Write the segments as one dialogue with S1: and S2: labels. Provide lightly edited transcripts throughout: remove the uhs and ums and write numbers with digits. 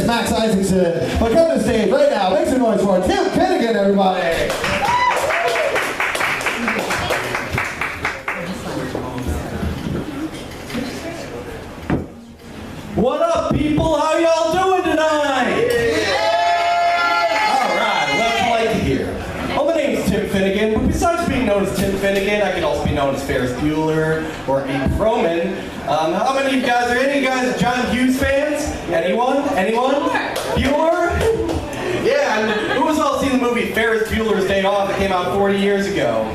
S1: Max Isaacson. But come to the stage right now. Make some noise for Tim Finnegan, everybody.
S2: What up, people? How y'all doing tonight? Alright, well, I like to hear. Well, my name's Tim Finnegan, but besides being known as Tim Finnegan, I can also be known as Ferris Bueller or Abe Froman. How many of you guys, are any of you guys John Hughes fans? Anyone? Anyone? Bueller? Yeah, and who has all seen the movie Ferris Bueller's Day Off that came out 40 years ago?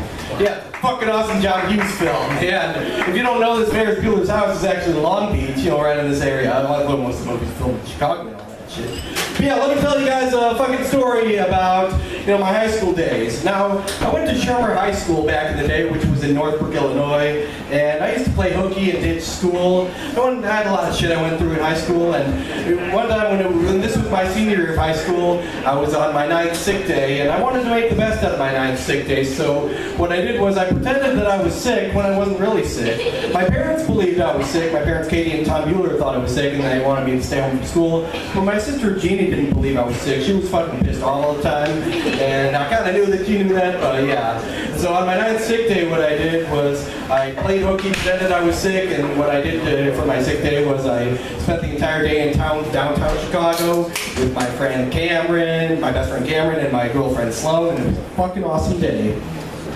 S2: Yeah, fucking awesome John Hughes film. Yeah, and if you don't know, this Ferris Bueller's house is actually in Long Beach, you know, right in this area. I don't know most of the movies filmed in Chicago and all that shit. But yeah, let me tell you guys a fucking story about, my high school days. Now, I went to Shermer High School back in the day, which was in Northbrook, Illinois, and I used to play hooky and ditch school. I had a lot of shit I went through in high school, and one time when this was my senior year of high school, I was on my 9th sick day, and I wanted to make the best out of my 9th sick day, so what I did was I pretended that I was sick when I wasn't really sick. My parents believed I was sick. My parents, Katie and Tom Bueller, thought I was sick, and they wanted me to stay home from school. But my sister, Jeannie, didn't believe I was sick. She was fucking pissed all the time, and I kind of knew that she knew that, but yeah. So on my 9th sick day, what I did was I played hooky, pretended I was sick, and what I did for my sick day was I spent the entire day in downtown Chicago with my friend Cameron, my best friend Cameron, and my girlfriend Sloan, and it was a fucking awesome day.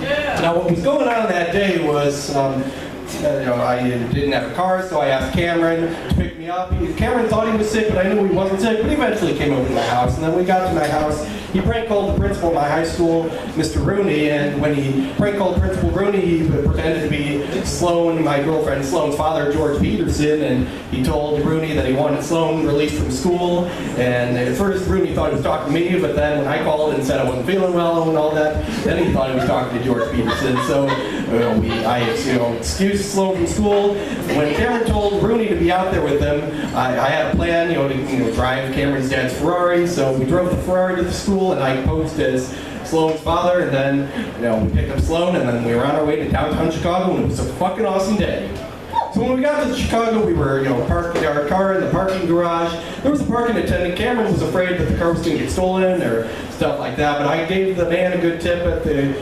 S2: Yeah. Now what was going on that day was, I didn't have a car, so I asked Cameron to pick me up. Cameron thought he was sick, but I knew he wasn't sick, but he eventually came over to my house, and then we got to my house. He prank called the principal of my high school, Mr. Rooney, and when he prank called Principal Rooney, he pretended to be Sloan, my girlfriend Sloan's father, George Peterson, and he told Rooney that he wanted Sloan released from school, and at first Rooney thought he was talking to me, but then when I called and said I wasn't feeling well and all that, then he thought he was talking to George Peterson, so I excused Sloan from school. When Cameron told Rooney to be out there with him, I had a plan, to drive Cameron's dad's Ferrari, so we drove the Ferrari to the school, and I posed as Sloan's father, and then, we picked up Sloan, and then we were on our way to downtown Chicago, and it was a fucking awesome day. So when we got to Chicago, we were, parking our car in the parking garage. There was a parking attendant. Cameron was afraid that the car was going to get stolen or stuff like that, but I gave the man a good tip at the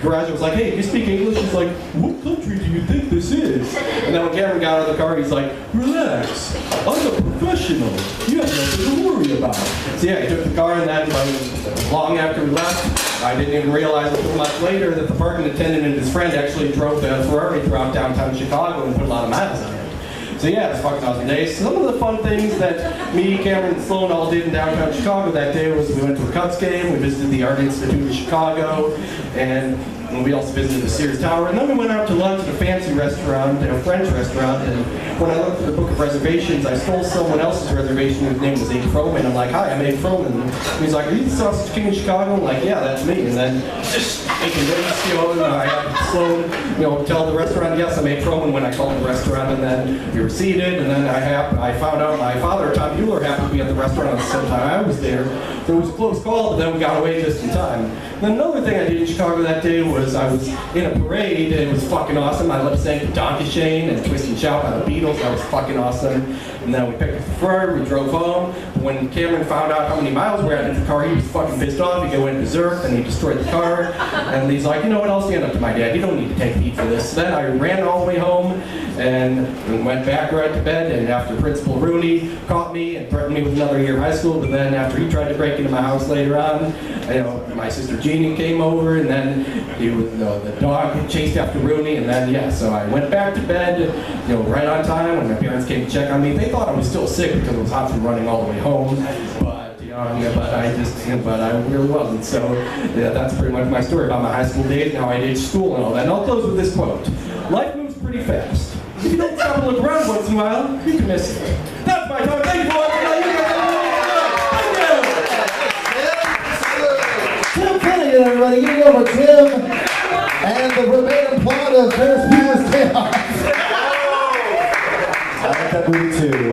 S2: garage. I was like, hey, you speak English? He's like, what country do you think this is? And then when Cameron got out of the car, he's like, relax, I'm a professional. You have nothing to worry about. So yeah, he took the car, and then long after we left, I didn't even realize until much later that the parking attendant and his friend actually drove the Ferrari throughout downtown Chicago and put a lot of miles on it. So yeah, it was a fucking awesome day. Some of the fun things that me, Cameron, and Sloan all did in downtown Chicago that day was we went to a Cubs game, we visited the Art Institute of Chicago, and we also visited the Sears Tower, and then we went out to lunch at a fancy restaurant, a French restaurant, and when I looked at the book of reservations, I stole someone else's reservation whose name was Abe Froman. I'm like, hi, I'm Abe Froman. And he's like, are you the Sausage King of Chicago? I'm like, yeah, that's me. And then just making notes, I had Sloan, tell the restaurant, yes, I'm Abe Froman when I called the restaurant, and then we were seated, and then I found out my father, Tom Bueller, happened to be at the restaurant at the same time I was there. So it was a close call, but then we got away just in time. And then another thing I did in Chicago that day was I was in a parade, and it was fucking awesome. I lip synced Donkey Shane and Twist and Shout by the Beatles. That was fucking awesome. And then we picked up the Ferrari, we drove home. When Cameron found out how many miles we had in the car, he was fucking pissed off. He went berserk, and he destroyed the car. And he's like, what, I'll stand up to my dad. You don't need to take heat for this. So then I ran all the way home and went back right to bed. And after Principal Rooney caught me and threatened me with another year of high school, but then after he tried to break into my house later on, my sister Jeannie came over, and then the dog chased after Rooney, and then so I went back to bed, right on time. When my parents came to check on me, they thought I was still sick because it was hot from running all the way home, but I really wasn't. So yeah, that's pretty much my story about my high school days, and how I did school and all that. And I'll close with this quote: life moves pretty fast. If you don't stop and look around once in a while, you can miss it. That's my talk. Thank you for watching.
S1: Tim Finnegan, everybody. Give it over Tim and the verbatim plot of Ferris Bueller's Day Off. I like that movie too.